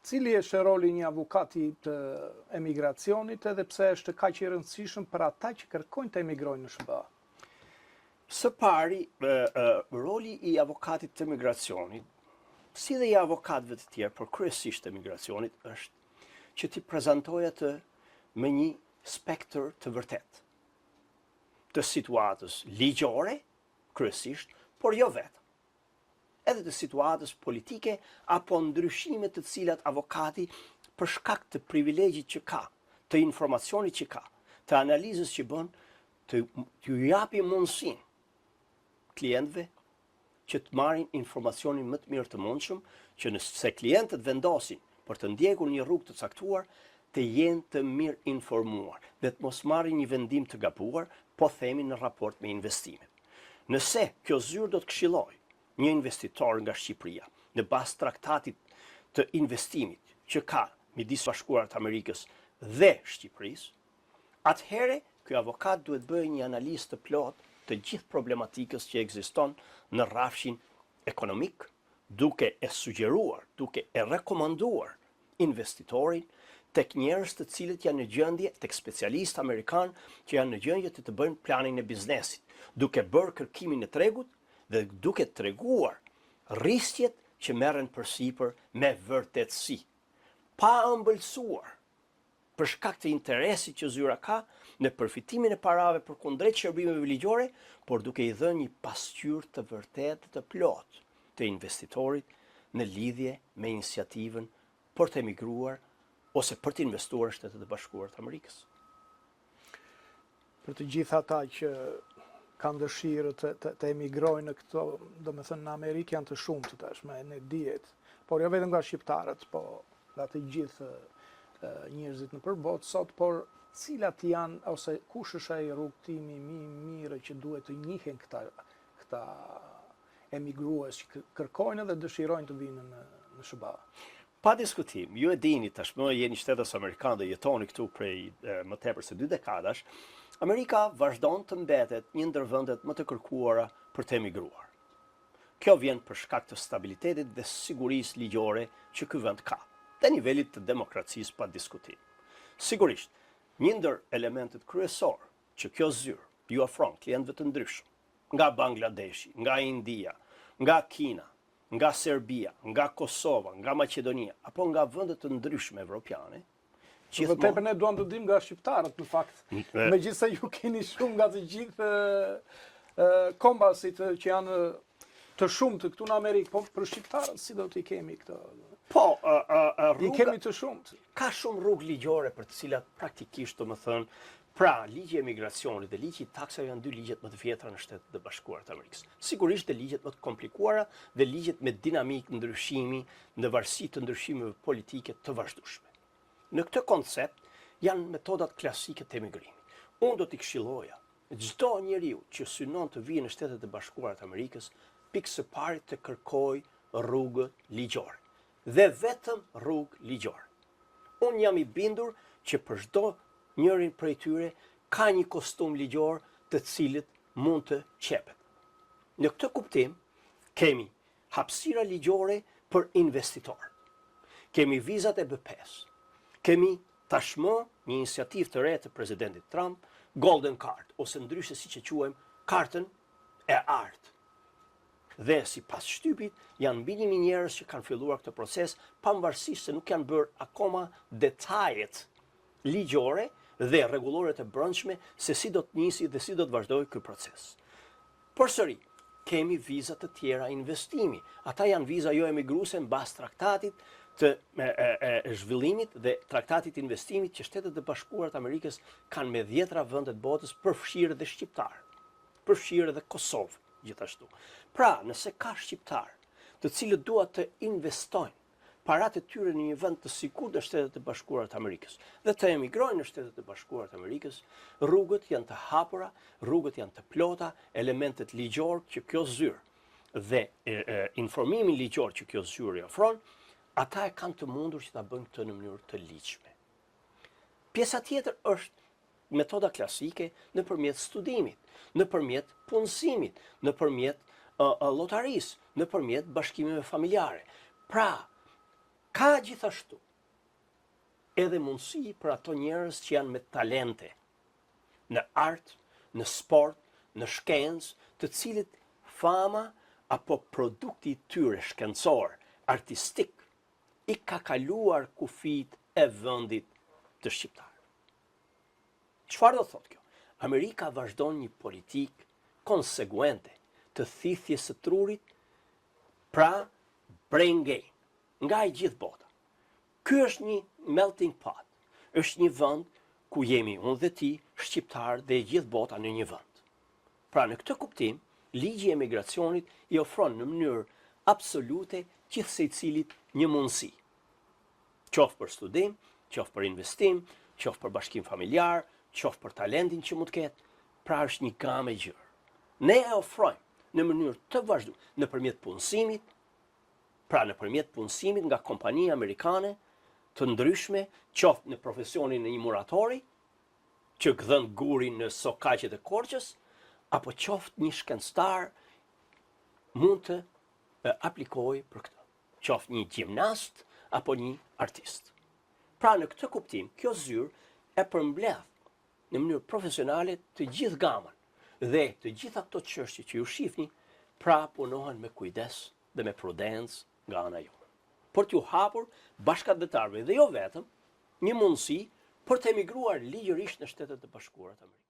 Cili është roli një avukati të emigracionit edhe pse është kaq i rëndësishëm për ata që kërkojnë të emigrojnë në SBA? Së pari, roli i avokatit të emigracionit, si dhe i avokatëve të tjerë, por kryesisht të emigracionit, është që ti prezentojë atë me një spektër të vërtet të situatës ligjore, kryesisht, por jo vetëm. Edhe të situatës politike apo ndryshimet të cilat avokati për shkak të privilegjit që ka, të informacionit që ka, të analizës që bën, të japi mundësin klientëve që të marrin informacionin më të mirë të mundshëm, që nëse klientët vendosin për të ndjekur një rrugë të caktuar, të jenë të mirë informuar dhe të mos marrin një vendim të gabuar, po themi në raport me investimet. Nëse kjo zyrë do të këshillojë një investitor nga Shqipëria në bazë traktatit të investimit që ka midis Bashkuarat të Amerikës dhe Shqipërisë, atëherë ky avokat duhet bëjë një analizë të plotë të gjithë problematikës që ekziston në rrafshin ekonomik, duke e sugjeruar, duke e rekomanduar investitorin tek njerëz të cilët janë në gjendje, tek specialistë amerikanë që janë në gjendje të bëjnë planin e biznesit, duke bërë kërkimin e tregut dhe duke treguar rrisjet që merren përsipër me vërtetësi, pa ëmbëlsuar për shkak të interesit që zyra ka në përfitimin e parave për kundrejt shërbimeve ligjore, por duke i dhënë një pasqyrë të vërtetë të plotë të investitorit në lidhje me iniciativën për të emigruar ose për të investuar në Shtetet e Bashkuara të Amerikës. Për të gjithë ata që kanë dëshirë të emigrojnë në këto, domethënë në Amerikë janë të shumtë të tashme, ne dihet, por jo vetëm nga shqiptarët, po nga të gjithë njerëzit në përbot sot, por cilat janë, ose kush është ai rrugtimi më i mirë që duhet të njihen këta emigrues që kërkojnë dhe dëshirojnë të vinë në SBA? Pa diskutim, ju e dini tashmë jeni shtetës amerikan dhe jetoni këtu prej më tepër se 2 dekadash, Amerika vazhdon të mbetet një ndër vendet më të kërkuara për të emigruar. Kjo vjen për shkak të stabilitetit dhe sigurisë ligjore që ky vend ka, dhe nivelit të demokracisë pa diskutim. Sigurisht, një ndër elementet kryesor që kjo zyrë ju ofron klientëve të ndryshëm, nga Bangladeshi, nga India, nga Kina, nga Serbia, nga Kosova, nga Maqedonia, apo nga vendet të ndryshme evropiane, Dhe tepër ne duam të dim nga shqiptarët në fakt, megjithëse ju keni shumë nga të gjithë kombasit që janë të shumtë këtu në Amerikë, po për shqiptarët si do t'i kemi këto? Po, I kemi të shumtë. Ka shumë rrugë ligjore për të cilat praktikisht domethënë, pra ligji i emigracionit dhe ligji i taksave janë 2 ligjet më të vjetra në Shtetet e Bashkuara të Amerikës. Sigurisht dhe ligjet më të komplikuara dhe ligjet me dinamikë ndryshimi në varësi të ndryshimeve politike të vazhdueshme. Në këtë koncept janë metodat klasike të emigrimit. Unë do t'i këshilloja çdo njeriu që synon të vijë në Shtetet e Bashkuara të Amerikës, pikë së pari të kërkojë rrugët ligjore dhe vetëm rrugë ligjore. Unë jam i bindur që për çdo njërin prej tyre ka një kostum ligjor të cilit mund të qepet. Në këtë kuptim kemi hapësira ligjore për investitor. Kemi vizat e B5. Kemi tashmë një iniciativë të re të presidentit Trump, Golden Card, ose ndryshe siç e quajmë, kartën e artë. Dhe sipas shtypit janë mbi 1000 njerëz që kanë filluar këtë proces, pavarësisht se nuk janë bërë akoma detajet ligjore dhe rregullore të brendshme se si do të nisi dhe si do të vazhdojë ky proces. Përsëri, kemi viza të tjera investimi. Ata janë viza jo emigruese mbas traktatit të zhvillimit dhe traktatit investimit që Shtetet e Bashkuara të Amerikës kanë me 10 vendet botës, përfshirë dhe shqiptar, përfshirë dhe Kosovë gjithashtu. Pra, nëse ka shqiptar të cilët duan të investojnë paratë e tyre në një vend të sigurt të Shtetet e Bashkuara të Amerikës dhe të emigrojnë në Shtetet e Bashkuara të Amerikës, rrugët janë të hapura, rrugët janë të plota, elementet ligjor që kjo zyrë dhe informimin ligjor që kjo zyrë ofron, ata e kanë të mundur që ta bëjnë këtë në mënyrë të ligjshme. Pjesa tjetër është metoda klasike nëpërmjet studimit, nëpërmjet punësimit, nëpërmjet llotarisë, nëpërmjet bashkimeve familjare. Pra, ka ka gjithashtu edhe mundësi për ato njerëz që janë me talente në art, në sport, në shkencë, të cilit fama apo produkti i tyre shkencor, artistik, i ka kaluar kufit e vendit të shqiptarëve. Çfarë do thotë kjo? Amerika vazhdon një politikë konsekuente të thithjes së trurit, pra brain gain, nga i gjithë bota. Ky është një melting pot, është një vend ku jemi unë dhe ti, shqiptar dhe e gjithë bota në një vend. Pra në këtë kuptim, ligji i emigracionit i ofron në mënyrë absolute gjithsecilit një mundësi. Qoftë për studim, qoftë për investim, qoftë për bashkim familjar, qoftë për talentin që mund të ketë, pra është një gamë e gjerë. Ne e ofrojmë në mënyrë të vazhdueshme nëpërmjet punësimit, pra nëpërmjet punësimit nga kompani amerikane të ndryshme, qoftë në profesionin e një muratori, që gdhën gurin në Sokaqet e Korçës, apo qoftë një shkencëtar mund të aplikojë për këtë. Qoftë një gjimnast apo një artist. Pra në këtë kuptim, kjo zyrë e përmbledh në mënyrë profesionale të gjithë gamën dhe të gjitha këto çështje që ju shihni, pra punohen me kujdes dhe me prudencë nga ana jonë. Për t'ju hapur bashkëdhetarëve dhe jo vetëm një mundësi për të emigruar ligjërisht në Shtetet e Bashkuara të Amerikës.